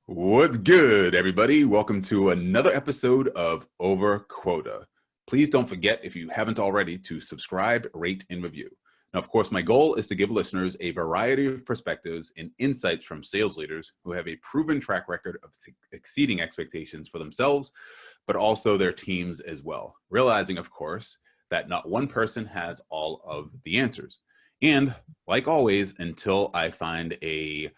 What's good, everybody? Welcome to another episode of Over Quota. Please don't forget, if you haven't already, to subscribe, rate, and review. Now, of course, my goal is to give listeners a variety of perspectives and insights from sales leaders who have a proven track record of exceeding expectations for themselves, but also their teams as well. Realizing, of course, that not one person has all of the answers. And like always, until I find a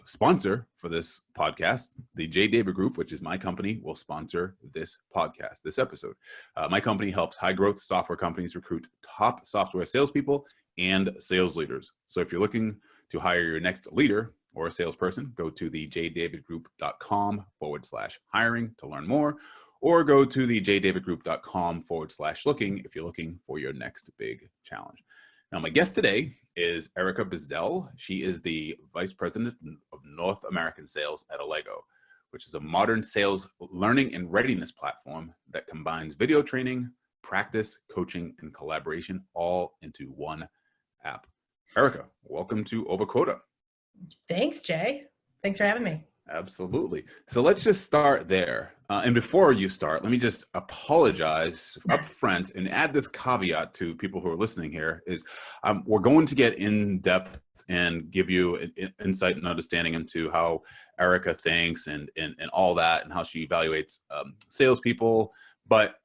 sponsor for this podcast, the J. David Group, which is my company, will sponsor this podcast, this episode. My company helps high-growth software companies recruit top software salespeople and sales leaders. So if you're looking to hire your next leader or a salesperson, go to the jdavidgroup.com/hiring to learn more, or go to the jdavidgroup.com/looking if you're looking for your next big challenge. Now, my guest today is Erika Bzdel. She is the Vice President of North American Sales at Allego, which is a modern sales learning and readiness platform that combines video training, practice, coaching, and collaboration all into one app. Erika, welcome to Over Quota. Thanks, Jay. Thanks for having me. Absolutely. So let's just start there. And before you start, let me just apologize up front and add this caveat to people who are listening here is we're going to get in depth and give you insight and understanding into how Erika thinks and all that and how she evaluates salespeople. But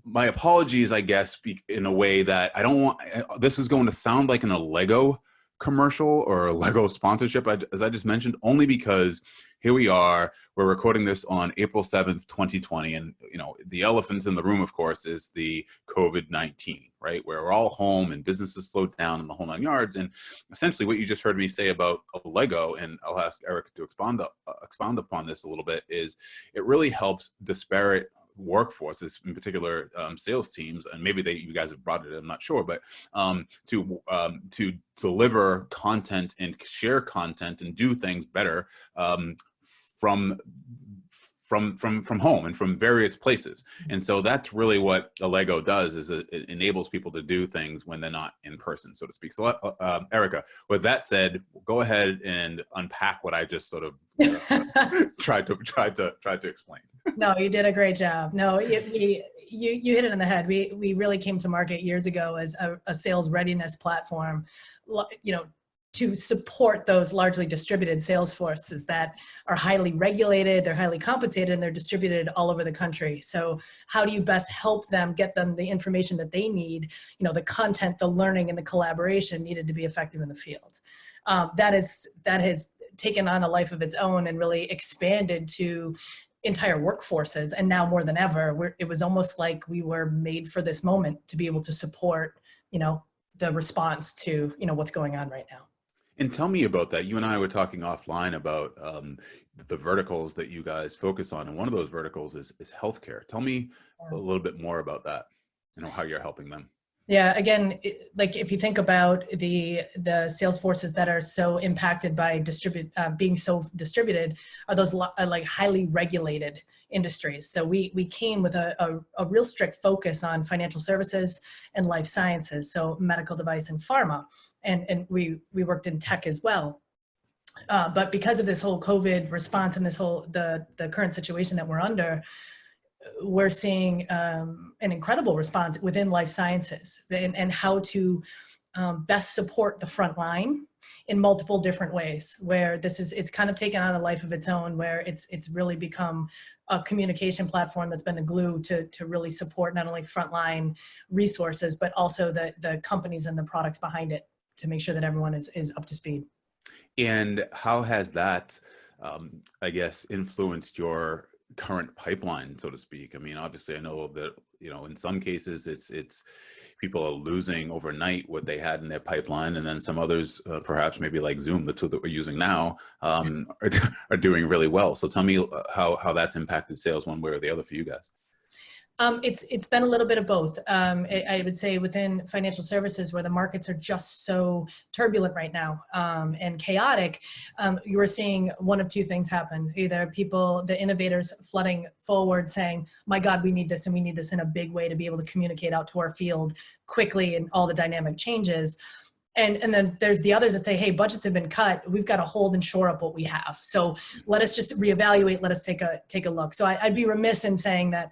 my apologies, I guess, speak in a way that I don't want, this is going to sound like an Allego commercial or a Lego sponsorship, as I just mentioned, only because here we are, we're recording this on April 7th, 2020. And, you know, the elephant in the room, of course, is the COVID-19, right? Where we're all home and businesses slowed down and the whole nine yards. And essentially what you just heard me say about Allego, and I'll ask Erika to expound upon this a little bit, is it really helps disparate workforces, in particular sales teams, and maybe you guys have brought it, I'm not sure, but to deliver content and share content and do things better from home and from various places. And so that's really what Allego does, is it enables people to do things when they're not in person, so to speak. So Erika, with that said, go ahead and unpack what I just sort of tried to explain. No, you did a great job. No, you hit it on the head. We really came to market years ago as a sales readiness platform, you know, to support those largely distributed sales forces that are highly regulated, they're highly compensated, and they're distributed all over the country. So how do you best help them, get them the information that they need, you know, the content, the learning, and the collaboration needed to be effective in the field? That has taken on a life of its own and really expanded to entire workforces. And now more than ever, it was almost like we were made for this moment to be able to support, you know, the response to, you know, what's going on right now. And tell me about that. You and I were talking offline about the verticals that you guys focus on. And one of those verticals is healthcare. Tell me a little bit more about that, you know, how you're helping them. Yeah, again, like if you think about the sales forces that are so impacted by being so distributed, are those like highly regulated industries. So we came with a real strict focus on financial services and life sciences, so medical device and pharma, and we worked in tech as well. But because of this whole COVID response and this whole the current situation that we're under, we're seeing an incredible response within life sciences and how to best support the front line in multiple different ways, where it's kind of taken on a life of its own, where it's really become a communication platform that's been the glue to really support not only frontline resources, but also the companies and the products behind it to make sure that everyone is up to speed. And how has that, I guess, influenced your current pipeline, so to speak? I mean, obviously, I know that, you know, in some cases it's people are losing overnight what they had in their pipeline, and then some others, perhaps maybe like Zoom, the tool that we're using now, are doing really well. So tell me how that's impacted sales one way or the other for you guys. It's been a little bit of both. I would say within financial services, where the markets are just so turbulent right now and chaotic, you are seeing one of two things happen. Either the innovators flooding forward saying, my God, we need this, and we need this in a big way to be able to communicate out to our field quickly and all the dynamic changes. And then there's the others that say, hey, budgets have been cut. We've got to hold and shore up what we have. So let us just reevaluate. Let us take a look. So I'd be remiss in saying that,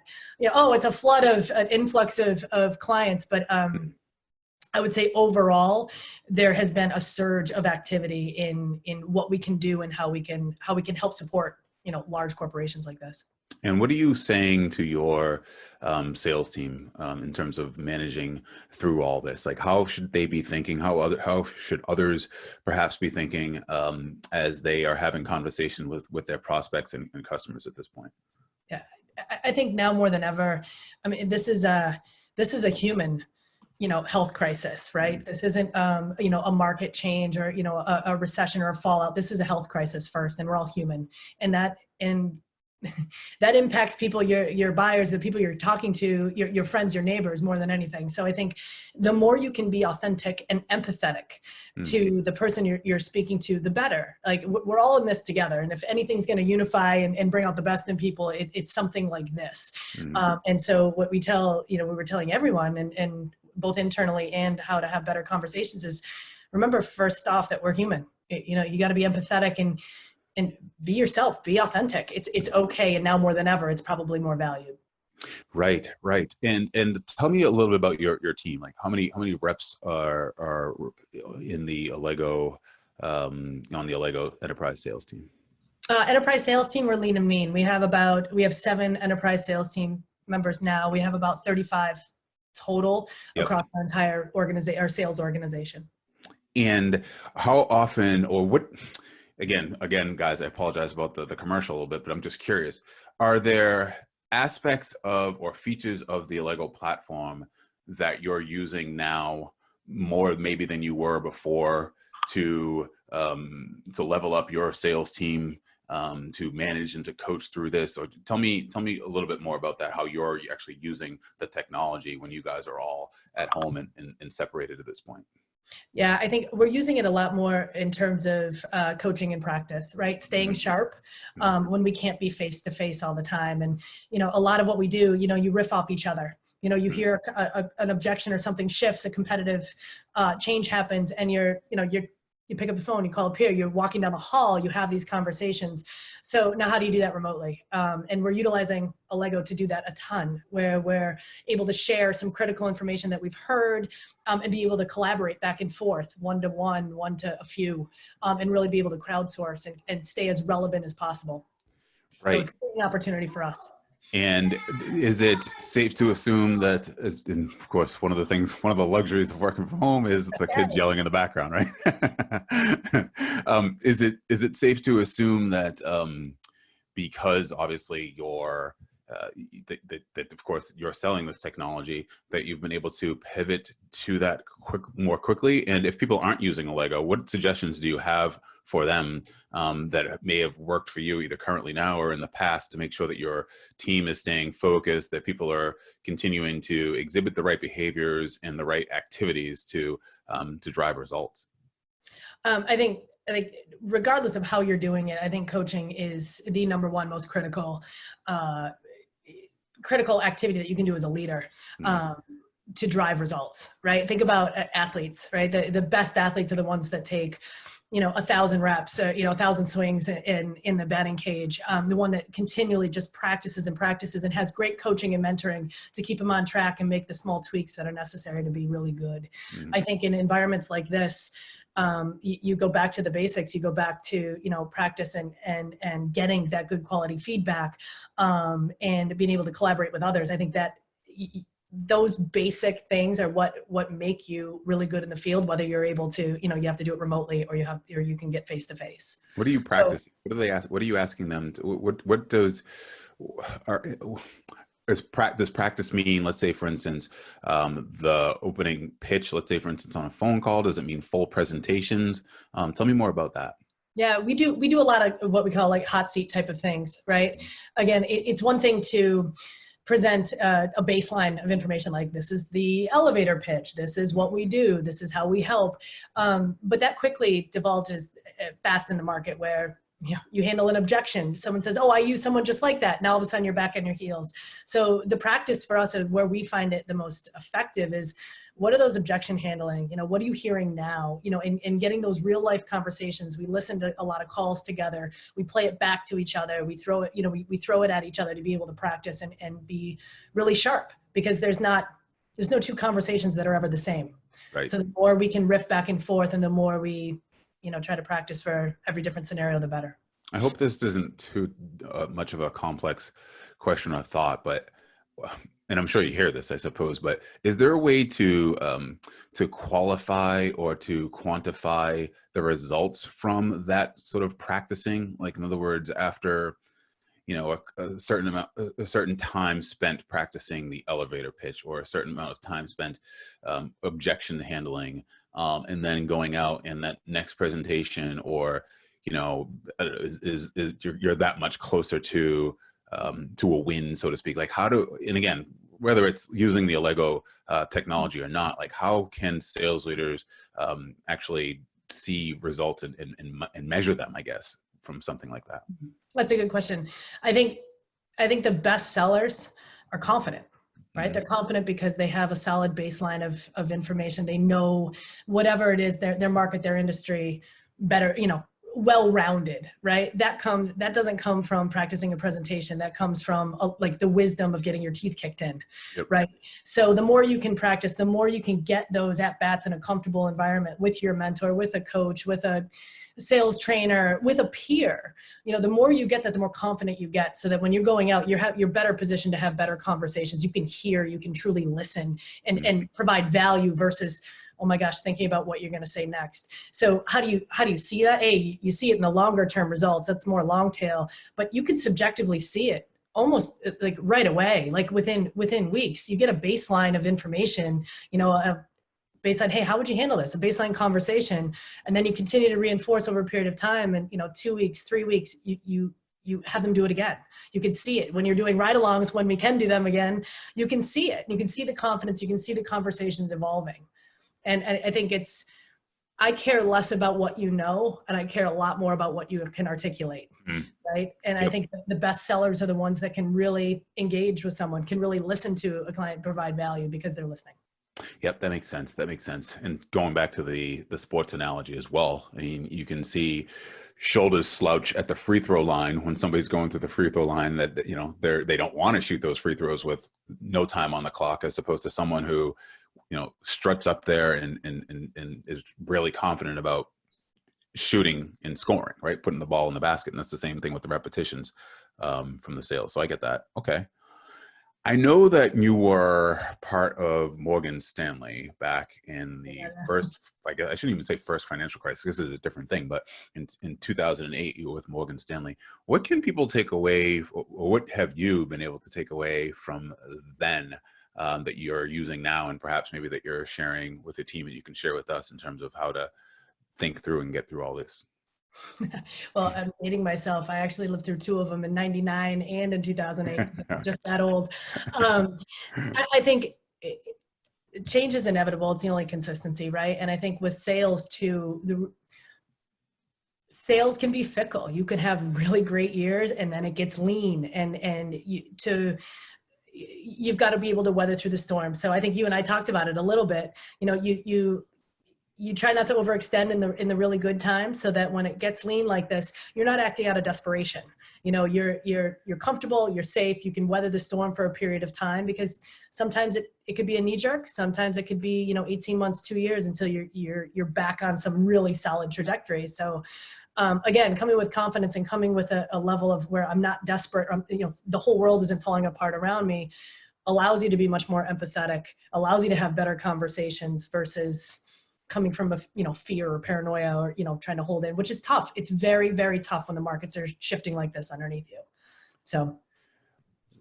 oh, it's a flood of an influx of clients. But I would say overall, there has been a surge of activity in what we can do and how we can help support, large corporations like this. And what are you saying to your sales team in terms of managing through all this? Like, how should they be thinking? How should others perhaps be thinking as they are having conversation with their prospects and customers at this point? Yeah, I think now more than ever, I mean, this is a human, health crisis, right? This isn't, a market change or, a recession or a fallout. This is a health crisis first, and we're all human, and that impacts people, your buyers, the people you're talking to, your friends, your neighbors, more than anything. So I think the more you can be authentic and empathetic to the person you're speaking to, the better. Like, we're all in this together. And if anything's going to unify and bring out the best in people, it's something like this. And so what we were telling everyone and both internally and how to have better conversations is, remember first off that we're human. You got to be empathetic and be yourself, be authentic. It's okay. And now more than ever, it's probably more valued. Right. And tell me a little bit about your team. Like, how many reps are in the Allego, on the Allego enterprise sales team? Enterprise sales team, we're lean and mean. We have 7 enterprise sales team members now. We have about 35 total across our entire our sales organization. And how often, or what, again, guys, I apologize about the commercial a little bit, but I'm just curious. Are there aspects of or features of the Allego platform that you're using now more maybe than you were before to level up your sales team, to manage and to coach through this? Or tell me a little bit more about that, how you're actually using the technology when you guys are all at home and separated at this point. Yeah, I think we're using it a lot more in terms of coaching and practice, right? Staying sharp when we can't be face to face all the time. And, a lot of what we do, you riff off each other. You hear an objection or something shifts, a competitive change happens, and you pick up the phone, you call a peer, you're walking down the hall, you have these conversations. So now how do you do that remotely? And we're utilizing Allego to do that a ton, where we're able to share some critical information that we've heard and be able to collaborate back and forth, one-to-one, one to a few, and really be able to crowdsource and stay as relevant as possible. Right. So it's an opportunity for us. And is it safe to assume that, and of course, one of the luxuries of working from home is the kids yelling in the background, right? Is it safe to assume that because obviously that of course you're selling this technology, that you've been able to pivot to that more quickly? And if people aren't using Allego, what suggestions do you have for them that may have worked for you either currently now or in the past to make sure that your team is staying focused, that people are continuing to exhibit the right behaviors and the right activities to drive results? I think regardless of how you're doing it, I think coaching is the number one most critical activity that you can do as a leader to drive results, right? Think about athletes, right? The best athletes are the ones that take 1,000 reps, 1,000 swings in the batting cage. The one that continually just practices and has great coaching and mentoring to keep them on track and make the small tweaks that are necessary to be really good. I think in environments like this, you go back to the basics, you go back to, practice and getting that good quality feedback, and being able to collaborate with others. I think that those basic things are what make you really good in the field, whether you're able to, you have to do it remotely or you can get face to face. What are you practicing? What do they ask? What are you asking them to, does practice mean, let's say, for instance, the opening pitch, let's say, for instance, on a phone call? Does it mean full presentations? Tell me more about that. Yeah, we do a lot of what we call like hot seat type of things, right? Again, it's one thing to present a baseline of information like, this is the elevator pitch, this is what we do, this is how we help. But that quickly divulges fast in the market where you handle an objection. Someone says, oh, I use someone just like that. Now all of a sudden you're back on your heels. So the practice for us, where we find it the most effective, is what are those objection handling? What are you hearing now? And getting those real life conversations. We listen to a lot of calls together. We play it back to each other. We throw it, we throw it at each other to be able to practice and be really sharp, because there's no two conversations that are ever the same. Right. So the more we can riff back and forth, and the more we, try to practice for every different scenario, the better. I hope this isn't too much of a complex question or thought, but, and I'm sure you hear this, I suppose, but is there a way to qualify or to quantify the results from that sort of practicing? Like, in other words, after, a certain time spent practicing the elevator pitch, or a certain amount of time spent objection handling, and then going out in that next presentation, or you're that much closer to a win, so to speak. Like, and again, whether it's using the Allego technology or not, like, how can sales leaders actually see results and measure them, I guess, from something like that? That's a good question. I think the best sellers are confident, right? Mm-hmm. They're confident because they have a solid baseline of information. They know whatever it is, their market, their industry better, well-rounded, right? That doesn't come from practicing a presentation. That comes from like the wisdom of getting your teeth kicked in, yep. Right? So the more you can practice, the more you can get those at-bats in a comfortable environment with your mentor, with a coach, with a sales trainer, with a peer. The more you get that, the more confident you get, so that when you're going out, you're better positioned to have better conversations. You can hear, you can truly listen and provide value versus, oh my gosh, thinking about what you're going to say next. So how do you see that? You see it in the longer term results. That's more long tail, but you could subjectively see it almost like right away, like within weeks. You get a baseline of information, a baseline, hey, how would you handle this? A baseline conversation. And then you continue to reinforce over a period of time. And 2 weeks, 3 weeks, you have them do it again. You can see it when you're doing ride-alongs, when we can do them again, you can see it. You can see the confidence, you can see the conversations evolving. And I think I care less about what you know, and I care a lot more about what you can articulate, right? And yep. I think the best sellers are the ones that can really engage with someone, can really listen to a client, provide value because they're listening. Yep, that makes sense. And going back to the sports analogy as well, I mean, you can see shoulders slouch at the free throw line when somebody's going through the free throw line that, they don't want to shoot those free throws with no time on the clock, as opposed to someone who, struts up there and is really confident about shooting and scoring, right? Putting the ball in the basket. And that's the same thing with the repetitions from the sales. So I get that. Okay. I know that you were part of Morgan Stanley back in the first, I guess I shouldn't even say first financial crisis. This is a different thing, but in 2008, you were with Morgan Stanley. What can people take away, or what have you been able to take away from then that you're using now, and perhaps maybe that you're sharing with the team and you can share with us in terms of how to think through and get through all this? Well, I'm dating myself. I actually lived through two of them, in 99 and in 2008. Just that old. I think change is inevitable. It's the only consistency, right? And I think with sales too, sales can be fickle. You can have really great years and then it gets lean, and you've got to be able to weather through the storm. So I think you and I talked about it a little bit. You try not to overextend in the really good times, so that when it gets lean like this, you're not acting out of desperation. You're comfortable, you're safe, you can weather the storm for a period of time, because sometimes it could be a knee jerk. Sometimes it could be, 18 months, 2 years until you're back on some really solid trajectory. So again, coming with confidence and coming with a level of where I'm not desperate, the whole world isn't falling apart around me, allows you to be much more empathetic, allows you to have better conversations versus coming from a fear or paranoia, or trying to hold in, which is tough. It's very, very tough when the markets are shifting like this underneath you. So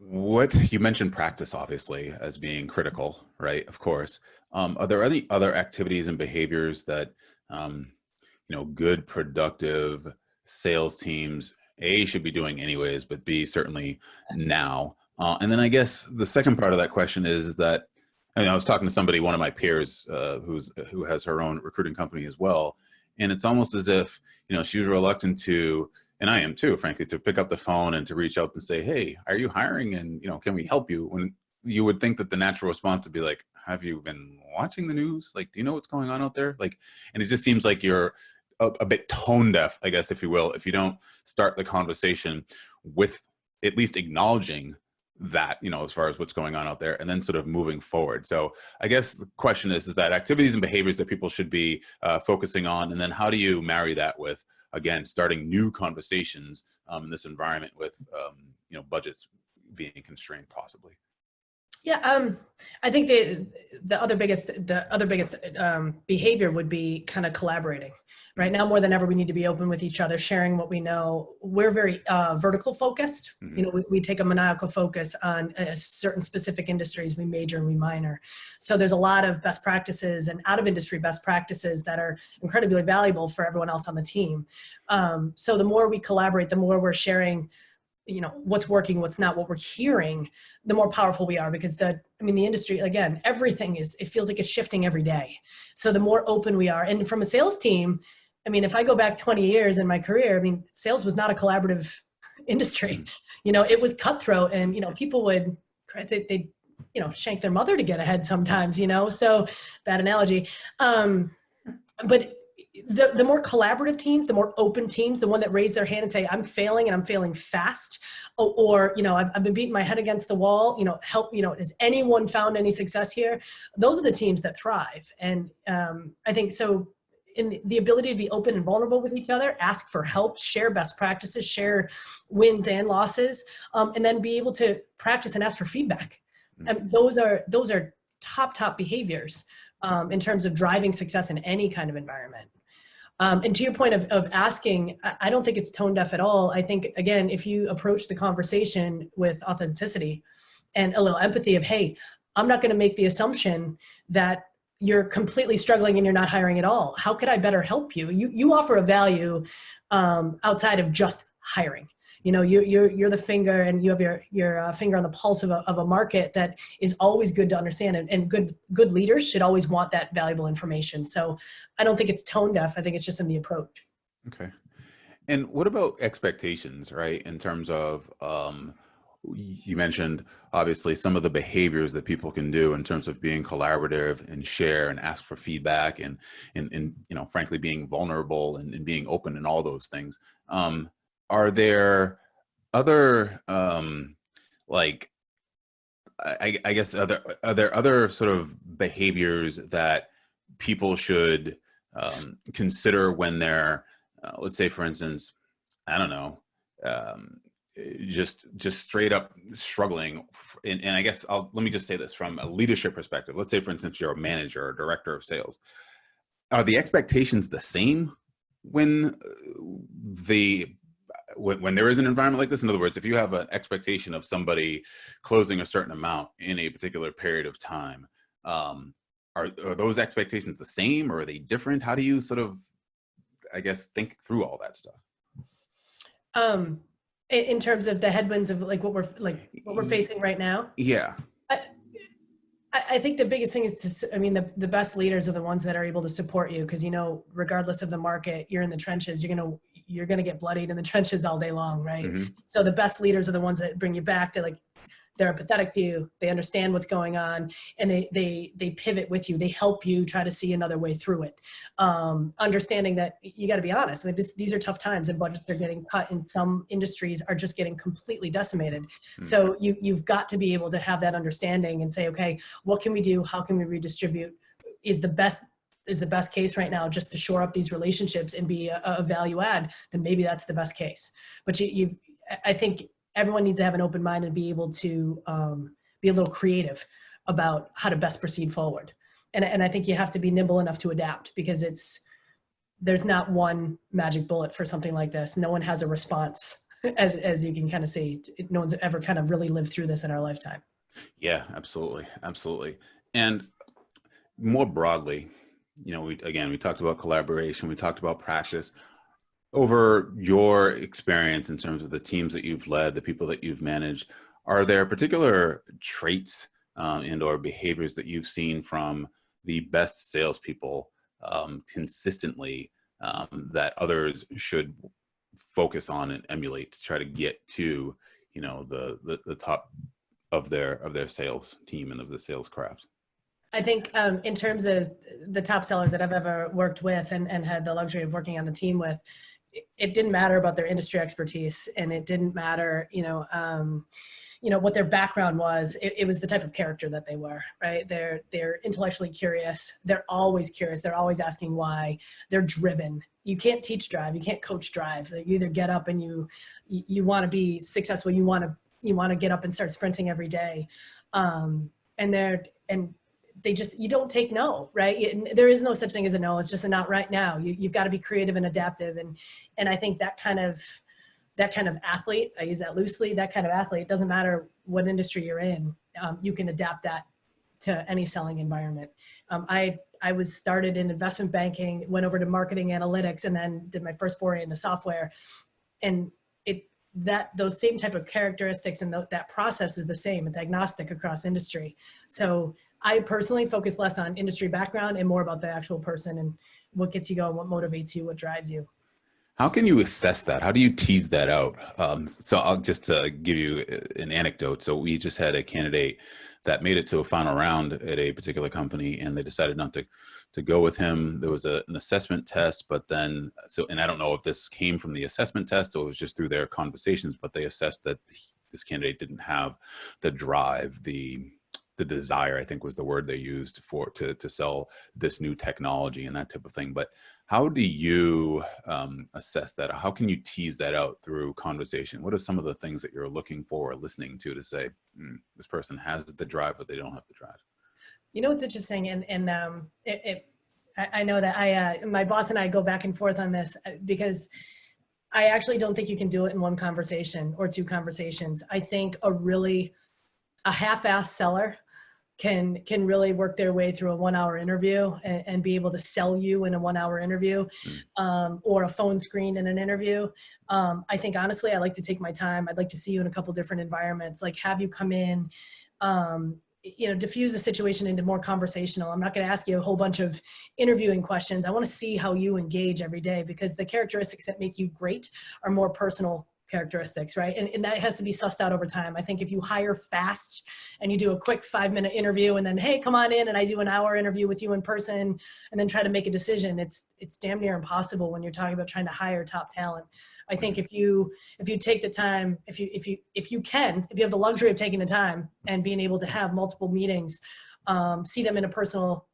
what you mentioned, practice obviously as being critical, right? Of course. Are there any other activities and behaviors that good, productive sales teams should be doing anyways, but B, certainly now? And then I guess the second part of that question is that, I was talking to somebody, one of my peers, who has her own recruiting company as well, and it's almost as if she was reluctant to, and I am too, frankly, to pick up the phone and to reach out and say, "Hey, are you hiring? And can we help you?" When you would think that the natural response would be like, have you been watching the news? Like, do you know what's going on out there? Like, and it just seems like you're a bit tone deaf, I guess, if you will, if you don't start the conversation with at least acknowledging that, you know, as far as what's going on out there, and then sort of moving forward. So I guess the question is that activities and behaviors that people should be focusing on, and then how do you marry that with, again, starting new conversations in this environment with, you know, budgets being constrained possibly? Yeah, I think the other biggest behavior would be kind of collaborating. Right now, more than ever, we need to be open with each other, sharing what we know. We're very vertical focused. You know, we take a maniacal focus on certain specific industries. We major and we minor. So there's a lot of best practices and out of industry best practices that are incredibly valuable for everyone else on the team. So the more we collaborate, the more we're sharing, you know, what's working, what's not, what we're hearing, the more powerful we are, because the industry, again, everything it feels like it's shifting every day. So the more open we are, and from a sales team, I mean, if I go back 20 years in my career, I mean, sales was not a collaborative industry. You know, it was cutthroat, and, you know, people would, they you know, shank their mother to get ahead sometimes, you know, so bad analogy. But the more collaborative teams, the more open teams, the one that raise their hand and say, I'm failing and I'm failing fast, or you know, I've been beating my head against the wall, you know, help, you know, has anyone found any success here? Those are the teams that thrive. And I think so, in the ability to be open and vulnerable with each other, ask for help, share best practices, share wins and losses, and then be able to practice and ask for feedback. And those are top behaviors in terms of driving success in any kind of environment. And to your point of asking, I don't think it's tone deaf at all. I think, again, if you approach the conversation with authenticity and a little empathy of, hey, I'm not going to make the assumption that you're completely struggling and you're not hiring at all. How could I better help you? You offer a value outside of just hiring. You know, you're the finger, and you have your finger on the pulse of a market that is always good to understand, and good leaders should always want that valuable information. So I don't think it's tone deaf. I think it's just in the approach. Okay. And what about expectations, right? In terms of, you mentioned obviously some of the behaviors that people can do in terms of being collaborative and share and ask for feedback and you know, frankly, being vulnerable and being open and all those things. Are there other, like, I guess, are there other sort of behaviors that people should consider when they're, let's say, for instance, I don't know, just straight up struggling? And I guess let me just say this from a leadership perspective. Let's say, for instance, you're a manager or director of sales. Are the expectations the same when when there is an environment like this? In other words, if you have an expectation of somebody closing a certain amount in a particular period of time, are those expectations the same, or are they different? How do you sort of, I guess, think through all that stuff? In terms of the headwinds of what we're facing right now. Yeah. I think the biggest thing is the best leaders are the ones that are able to support you, because, you know, regardless of the market, you're in the trenches, you're gonna get bloodied in the trenches all day long, right? So the best leaders are the ones that bring you back to, they're empathetic to you, they understand what's going on, and they pivot with you, they help you try to see another way through it. Understanding that you got to be honest. I mean, these are tough times, and budgets are getting cut, and some industries are just getting completely decimated. So you've got to be able to have that understanding and say, okay, what can we do? How can we redistribute? Is the best case right now just to shore up these relationships and be a value add? Then maybe that's the best case. But I think everyone needs to have an open mind and be able to be a little creative about how to best proceed forward. And I think you have to be nimble enough to adapt, because there's not one magic bullet for something like this. No one has a response, as you can kind of see. No one's ever kind of really lived through this in our lifetime. Yeah, absolutely. Absolutely. And more broadly, you know, we talked about collaboration, we talked about practice. Over your experience in terms of the teams that you've led, the people that you've managed, are there particular traits and or behaviors that you've seen from the best salespeople consistently that others should focus on and emulate to try to get to, you know, the top of their sales team and of the sales craft? I think in terms of the top sellers that I've ever worked with and had the luxury of working on a team with, it didn't matter about their industry expertise, and it didn't matter, what their background was. It was the type of character that they were, right? They're intellectually curious. They're always curious. They're always asking why. They're driven. You can't teach drive. You can't coach drive. You either get up and you want to be successful. You want to get up and start sprinting every day. And they just, you don't take no, right? There is no such thing as a no. It's just a not right now. You've got to be creative and adaptive. And I think that kind of athlete, I use that loosely, that kind of athlete, it doesn't matter what industry you're in, you can adapt that to any selling environment. I was started in investment banking, went over to marketing analytics, and then did my first foray into software. And those same type of characteristics and that process is the same. It's agnostic across industry. So I personally focus less on industry background and more about the actual person and what gets you going, what motivates you, what drives you. How can you assess that? How do you tease that out? So I'll just give you an anecdote. So we just had a candidate that made it to a final round at a particular company, and they decided not to go with him. There was an assessment test, but then, and I don't know if this came from the assessment test or it was just through their conversations, but they assessed that this candidate didn't have the drive, the desire, I think was the word they used to sell this new technology and that type of thing. But how do you assess that? How can you tease that out through conversation? What are some of the things that you're looking for or listening to say, this person has the drive, but they don't have the drive? You know, it's interesting. And I know that my boss and I go back and forth on this because I actually don't think you can do it in one conversation or two conversations. I think a half-assed seller can really work their way through a 1-hour interview and be able to sell you in a 1-hour interview, or a phone screen in an interview. I think honestly, I like to take my time. I'd like to see you in a couple different environments, like have you come in, diffuse the situation into more conversational. I'm not going to ask you a whole bunch of interviewing questions. I want to see how you engage every day, because the characteristics that make you great are more personal characteristics, right? And that has to be sussed out over time. I think if you hire fast and you do a quick 5-minute interview and then, hey, come on in, and I do an hour interview with you in person and then try to make a decision, it's damn near impossible when you're talking about trying to hire top talent. I think if you take the time, if you have the luxury of taking the time and being able to have multiple meetings, see them in a personal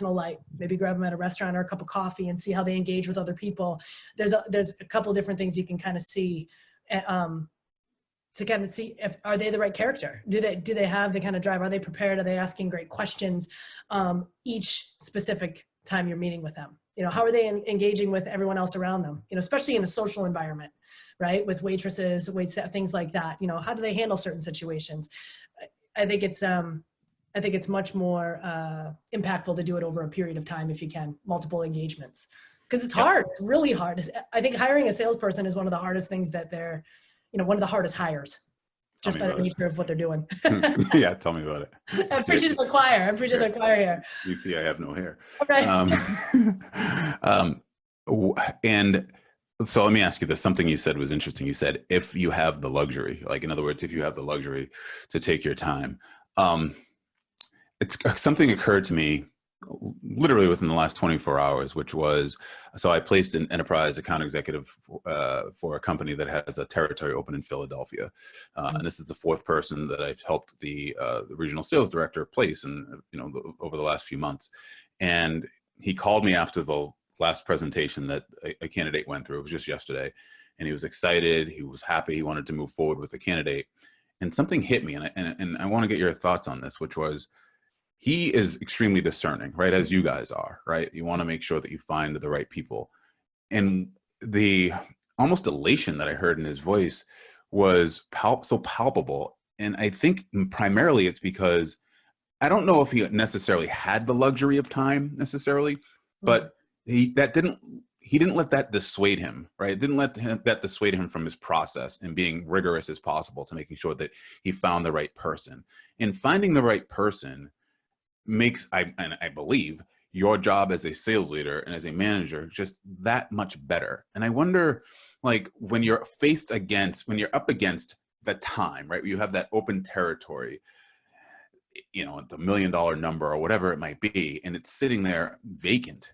light, maybe grab them at a restaurant or a cup of coffee and see how they engage with other people. There's a couple of different things you can kind of see, to kind of see are they the right character? Do they have the kind of drive? Are they prepared? Are they asking great questions? Each specific time you're meeting with them, how are they engaging with everyone else around them? Especially in a social environment, right? With waitresses, things like that. How do they handle certain situations? I think it's much more impactful to do it over a period of time if you can, multiple engagements. Because it's hard. It's really hard. I think hiring a salesperson is one of the hardest things that they're, one of the hardest hires, just by the nature of what they're doing. Yeah, tell me about it. I'm preaching to the choir. I'm preaching to the choir here. You see, I have no hair. Right. And so let me ask you this. Something you said was interesting. You said, if you have the luxury, like in other words, if you have the luxury to take your time, it's something occurred to me literally within the last 24 hours, which was, so I placed an enterprise account executive for a company that has a territory open in Philadelphia. And this is the 4th person that I've helped the regional sales director place over the last few months. And he called me after the last presentation that a candidate went through. It was just yesterday. And he was excited. He was happy. He wanted to move forward with the candidate. And something hit me. And I want to get your thoughts on this, which was, he is extremely discerning, right? As you guys are, right? You want to make sure that you find the right people. And the almost elation that I heard in his voice was so palpable. And I think primarily it's because I don't know if he necessarily had the luxury of time necessarily, but he didn't let that dissuade him, right? Didn't let that dissuade him from his process and being rigorous as possible to making sure that he found the right person. And finding the right person makes, I believe, your job as a sales leader and as a manager just that much better. And I wonder, like, when you're up against the time, right? You have that open territory. you know, it's $1 million number or whatever it might be, and it's sitting there vacant.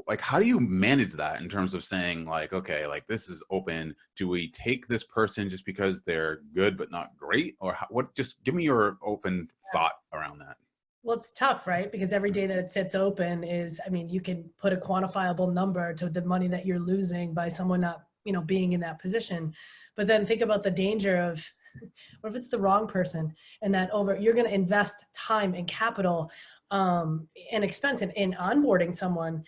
Like, how do you manage that in terms of saying like, okay, like this is open. Do we take this person just because they're good but not great, or what? Just give me your open thought around that. Well, it's tough, right? Because every day that it sits open is, I mean, you can put a quantifiable number to the money that you're losing by someone not, you know, being in that position. But then think about the danger of, what if it's the wrong person, and that you're going to invest time and capital and expense in onboarding someone,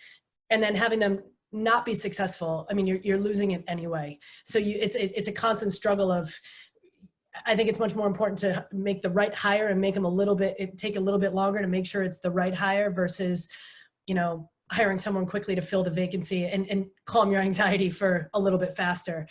and then having them not be successful. I mean, you're losing it anyway. So it's a constant struggle of, I think it's much more important to make the right hire and make them take a little bit longer to make sure it's the right hire versus, you know, hiring someone quickly to fill the vacancy and calm your anxiety for a little bit faster.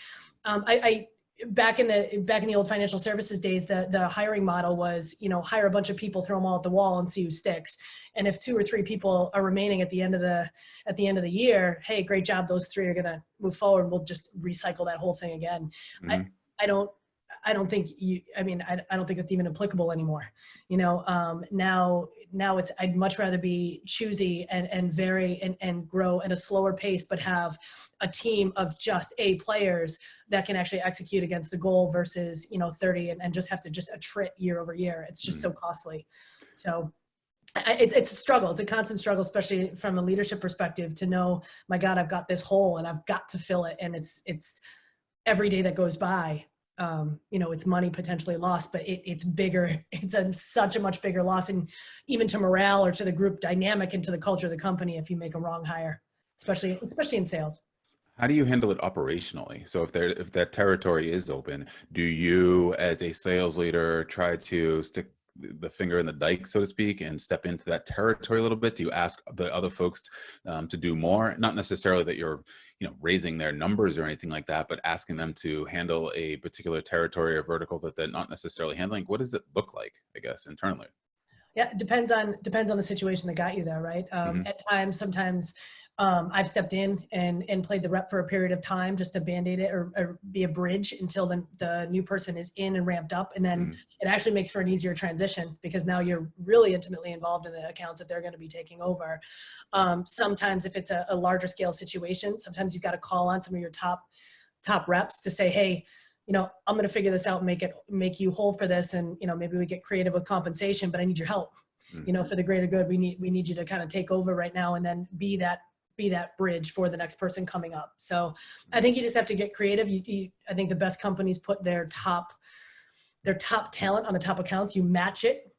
Back in the old financial services days, the hiring model was, you know, hire a bunch of people, throw them all at the wall and see who sticks. And if 2 or 3 people are remaining at the end of the year, hey, great job. Those 3 are going to move forward. We'll just recycle that whole thing again. Mm-hmm. I don't think I don't think it's even applicable anymore. You know, now I'd much rather be choosy and vary and grow at a slower pace, but have a team of just A players that can actually execute against the goal versus, you know, 30 and just have to attrit year over year. It's just so costly. So it's a struggle. It's a constant struggle, especially from a leadership perspective, to know, my God, I've got this hole and I've got to fill it. And it's every day that goes by, you know, it's money potentially lost, but it's bigger. It's such a much bigger loss, and even to morale or to the group dynamic and to the culture of the company if you make a wrong hire, especially in sales. How do you handle it operationally? So if that territory is open, do you, as a sales leader, try to stick the finger in the dike, so to speak, and step into that territory a little bit? Do you ask the other folks to do more? Not necessarily that you're, you know, raising their numbers or anything like that, but asking them to handle a particular territory or vertical that they're not necessarily handling. What does it look like, I guess, internally? Yeah, it depends on the situation that got you there, right? At times, sometimes I've stepped in and played the rep for a period of time just to band-aid it or be a bridge until the new person is in and ramped up. And then it actually makes for an easier transition, because now you're really intimately involved in the accounts that they're going to be taking over. Sometimes if it's a larger scale situation, sometimes you've got to call on some of your top reps to say, hey, you know, I'm going to figure this out and make you whole for this. And, you know, maybe we get creative with compensation, but I need your help, you know, for the greater good. We need you to kind of take over right now and then be that bridge for the next person coming up. So I think you just have to get creative. I think the best companies put their top talent on the top accounts. You match it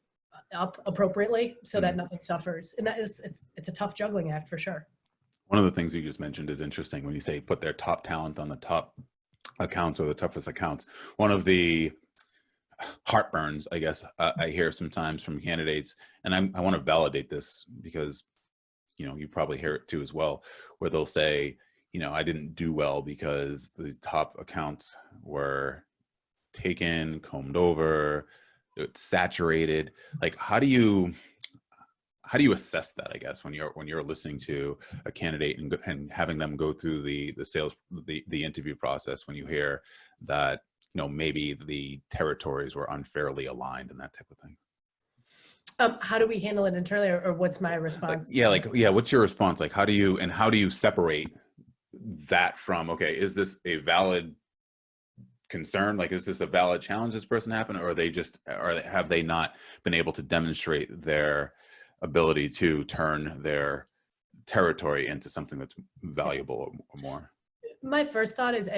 up appropriately so that nothing suffers. And that it's a tough juggling act for sure. One of the things you just mentioned is interesting when you say put their top talent on the top accounts or the toughest accounts. One of the heartburns, I guess, I hear sometimes from candidates, and I want to validate this because, you know, you probably hear it too as well, where they'll say, you know, I didn't do well because the top accounts were taken, combed over, it's saturated. Like, how do you assess that, I guess, when you're listening to a candidate and having them go through the sales, the interview process, when you hear that, you know, maybe the territories were unfairly aligned and that type of thing? How do we handle it internally, or what's my response? What's your response? Like, how do you separate that from, okay, is this a valid concern? Like, is this a valid challenge this person happened, or have they not been able to demonstrate their ability to turn their territory into something that's valuable or more? My first thought is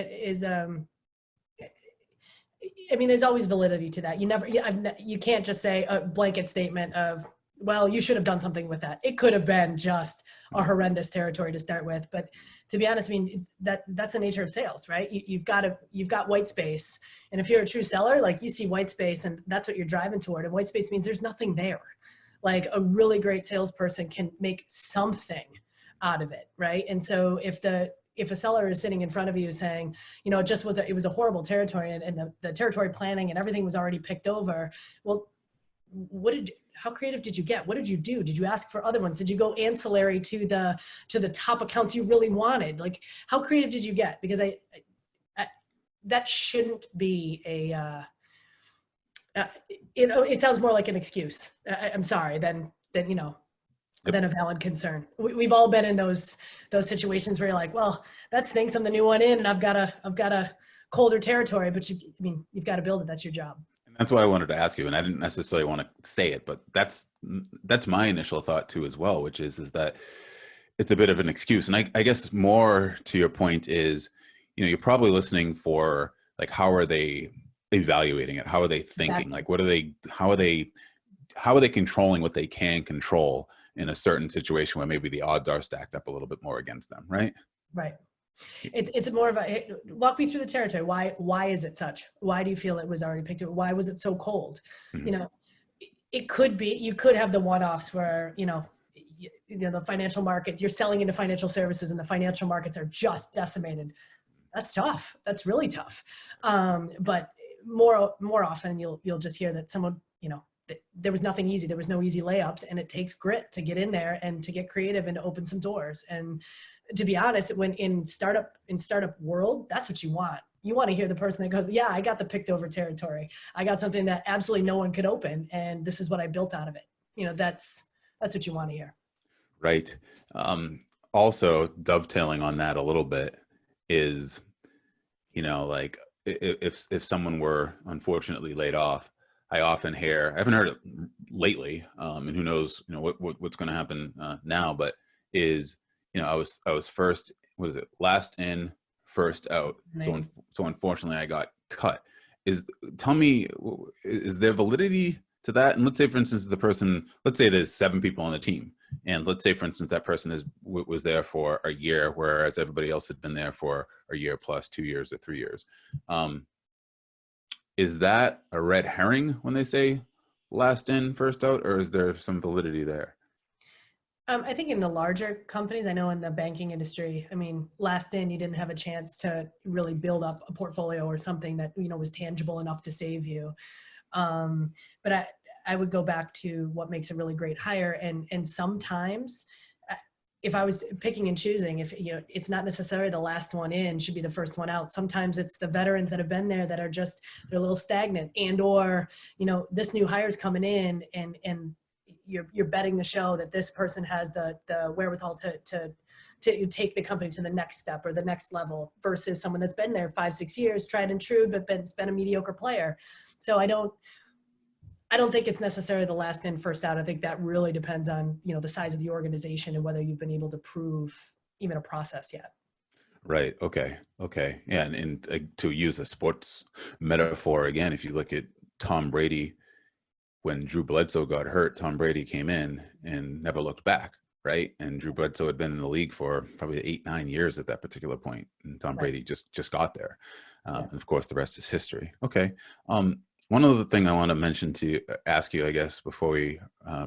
I mean, there's always validity to that. You can't just say a blanket statement of, well, you should have done something with that. It could have been just a horrendous territory to start with. But to be honest, I mean, that's the nature of sales, right? You've got white space. And if you're a true seller, like, you see white space and that's what you're driving toward. And white space means there's nothing there. Like, a really great salesperson can make something out of it, right? And so if a seller is sitting in front of you saying, you know, it was a horrible territory and the territory planning and everything was already picked over. Well, how creative did you get? What did you do? Did you ask for other ones? Did you go ancillary to the top accounts you really wanted? Like, how creative did you get? Because that shouldn't be It sounds more like an excuse. I'm sorry, than than a valid concern. We've all been in those situations where you're like, well, that stinks. I'm the new one in, and I've got a colder territory. But you've got to build it. That's your job. And that's why I wanted to ask you, and I didn't necessarily want to say it, but that's my initial thought too as well, which is that it's a bit of an excuse. And I guess more to your point is, you're probably listening for like, how are they evaluating it? How are they thinking? Exactly. Like, how are they controlling what they can control in a certain situation where maybe the odds are stacked up a little bit more against them, right? Right. It's more of a, hey, walk me through the territory. Why is it such? Why do you feel it was already picked up? Why was it so cold? Mm-hmm. It could be, you could have the one-offs where, the financial market, you're selling into financial services and the financial markets are just decimated. That's tough. That's really tough. But more often you'll just hear that someone, there was nothing easy. There was no easy layups, and it takes grit to get in there and to get creative and to open some doors. And to be honest, when in startup world, that's what you want. You want to hear the person that goes, yeah, I got the picked over territory. I got something that absolutely no one could open, and this is what I built out of it. That's what you want to hear. Right. Also dovetailing on that a little bit is, like if someone were unfortunately laid off, I often hear, I haven't heard it lately, and who knows, what's going to happen now, but is, I was first, what is it? Last in, first out. Right. So unfortunately I got cut. Tell me, is there validity to that? And let's say, for instance, let's say there's 7 people on the team. And let's say, for instance, that person was there for a year, whereas everybody else had been there for a year plus 2 years or 3 years. Is that a red herring when they say last in, first out, or is there some validity there? I think in the larger companies, I know in the banking industry, last in, you didn't have a chance to really build up a portfolio or something that, was tangible enough to save you. But I would go back to what makes a really great hire. And sometimes if I was picking and choosing, it's not necessarily the last one in should be the first one out. Sometimes it's the veterans that have been there that are they're a little stagnant, or, this new hire's coming in and you're betting the show that this person has the wherewithal to take the company to the next step or the next level versus someone that's been there 5-6 years, tried and true, but been a mediocre player. So I don't think it's necessarily the last in, first out. I think that really depends on, the size of the organization and whether you've been able to prove even a process yet. Right. Okay. Yeah. And to use a sports metaphor again, if you look at Tom Brady, when Drew Bledsoe got hurt, Tom Brady came in and never looked back. Right. And Drew Bledsoe had been in the league for probably 8-9 years at that particular point. And Tom Brady just got there. And of course, the rest is history. Okay. One other thing I want to mention to ask you, I guess, before we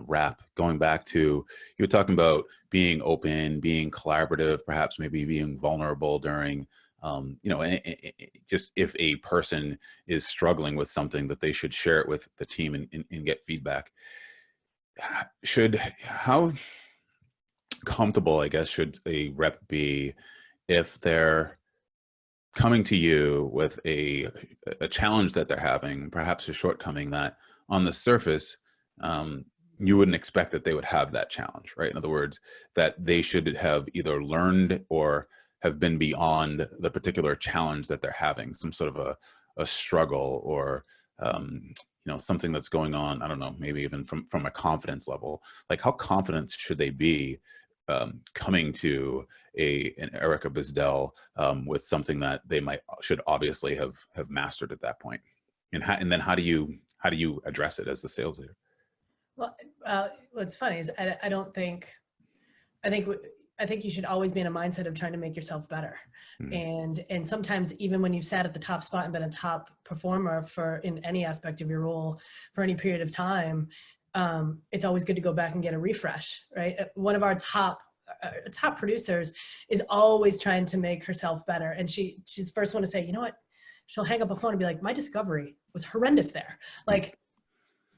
wrap, going back to, you were talking about being open, being collaborative, perhaps maybe being vulnerable during, just if a person is struggling with something, that they should share it with the team and get feedback. How comfortable, I guess, should a rep be if they're coming to you with a challenge that they're having, perhaps a shortcoming that on the surface, you wouldn't expect that they would have that challenge, right? In other words, that they should have either learned or have been beyond the particular challenge that they're having, some sort of a struggle or, something that's going on, I don't know, maybe even from a confidence level. Like, how confident should they be coming to an Erika Bzdel with something that they should obviously have mastered at that point? And then how do you address it as the sales leader? Well, what's funny is I think you should always be in a mindset of trying to make yourself better. Mm-hmm. And sometimes even when you've sat at the top spot and been a top performer in any aspect of your role for any period of time, it's always good to go back and get a refresh, right? One of our top producers is always trying to make herself better. And she's the first one to say, you know what, she'll hang up a phone and be like, my discovery was horrendous there. Like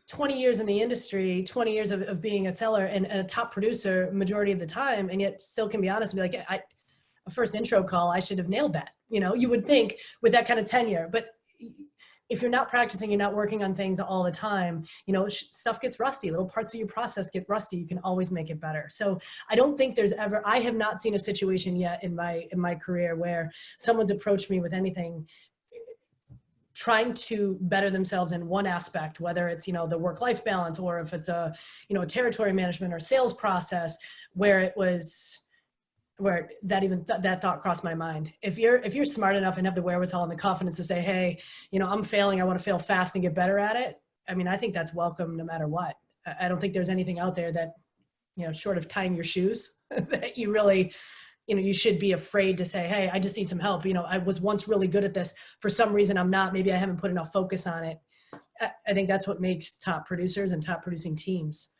20 years in the industry, 20 years of being a seller and a top producer majority of the time, and yet still can be honest and be like, a first intro call, I should have nailed that. You would think with that kind of tenure, but if you're not practicing, you're not working on things all the time, you know, stuff gets rusty, little parts of your process get rusty, you can always make it better. So I don't think there's ever, I have not seen a situation yet in my career where someone's approached me with anything trying to better themselves in one aspect, whether it's, you know, the work-life balance, or if it's a, you know, territory management or sales process, where it was, where that even that thought crossed my mind. If you're smart enough and have the wherewithal and the confidence to say, hey, you know, I'm failing, I want to fail fast and get better at it. I mean, I think that's welcome no matter what. I don't think there's anything out there that, you know, short of tying your shoes, that you really, you know, you should be afraid to say, hey, I just need some help. You know, I was once really good at this. For some reason, I'm not. Maybe I haven't put enough focus on it. I think that's what makes top producers and top producing teams.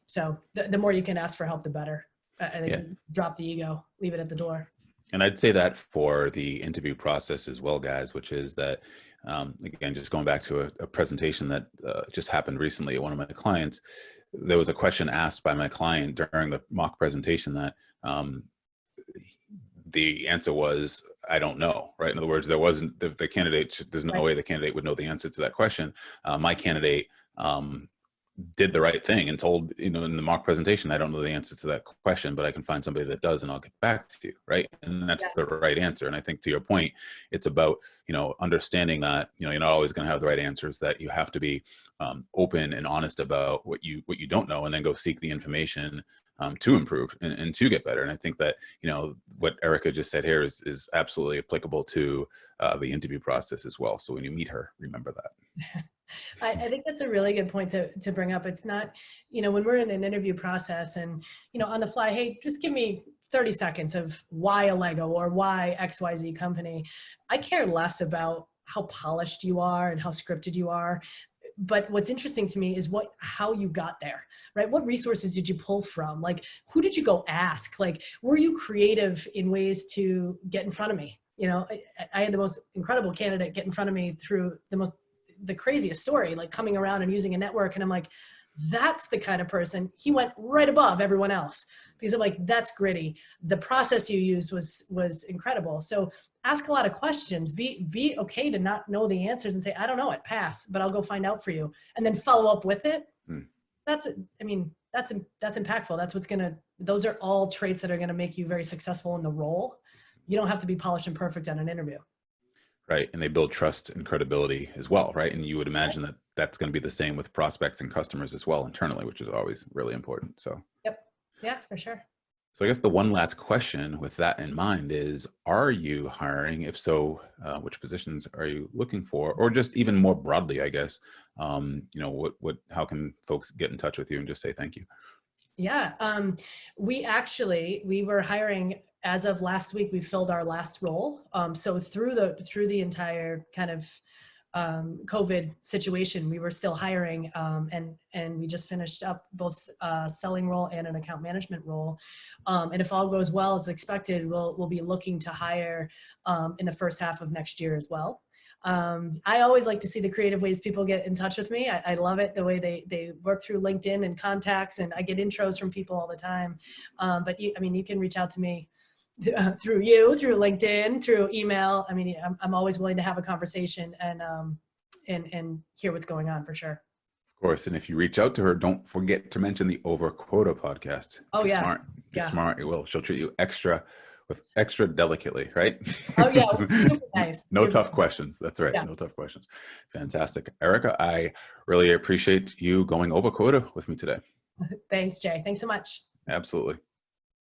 So the more you can ask for help, the better. I think drop the ego, leave it at the door. And I'd say that for the interview process as well, guys, which is that, again, just going back to a presentation that just happened recently at one of my clients, there was a question asked by my client during the mock presentation that the answer was, I don't know, right? In other words, there wasn't, the candidate, there's no way the candidate would know the answer to that question. My candidate did the right thing and told, you know, in the mock presentation, I don't know the answer to that question, but I can find somebody that does and I'll get back to you, right? And that's the right answer. And I think, to your point, it's about, you know, understanding that, you know, you're not always going to have the right answers, that you have to be open and honest about what you don't know, and then go seek the information to improve and to get better. And I think that, you know, what Erika just said here is absolutely applicable to the interview process as well. So when you meet her, remember that. I think that's a really good point to bring up. It's not, you know, when we're in an interview process and, you know, on the fly, hey, just give me 30 seconds of why Allego or why XYZ company. I care less about how polished you are and how scripted you are. But what's interesting to me is how you got there, right? What resources did you pull from? Like, who did you go ask? Like, were you creative in ways to get in front of me? You know, I had the most incredible candidate get in front of me through the craziest story, like coming around and using a network. And I'm like, that's the kind of person. He went right above everyone else because I'm like, that's gritty. The process you used was incredible. So ask a lot of questions, be okay to not know the answers and say, I don't know it, pass, but I'll go find out for you. And then follow up with it. That's impactful. That's those are all traits that are going to make you very successful in the role. You don't have to be polished and perfect on an interview. Right. And they build trust and credibility as well, right? And you would imagine that that's going to be the same with prospects and customers as well internally, which is always really important. So, yep. Yeah, for sure. So I guess the one last question with that in mind is, are you hiring? If so, which positions are you looking for? Or just even more broadly, I guess, you know, how can folks get in touch with you and just say thank you? Yeah. We were hiring. As of last week, we filled our last role. So through the entire kind of COVID situation, we were still hiring, and we just finished up both a selling role and an account management role. And if all goes well as expected, we'll be looking to hire in the first half of next year as well. I always like to see the creative ways people get in touch with me. I love it, the way they work through LinkedIn and contacts, and I get intros from people all the time. But you can reach out to me through LinkedIn, through email. I mean, I'm always willing to have a conversation and hear what's going on, for sure. Of course. And if you reach out to her, don't forget to mention the Over Quota podcast. Oh, yeah. Smart. You're smart. It will. She'll treat you extra delicately, right? Oh, yeah. Super nice. No tough questions. That's right. Yeah. No tough questions. Fantastic. Erika, I really appreciate you going over Quota with me today. Thanks, Jay. Thanks so much. Absolutely.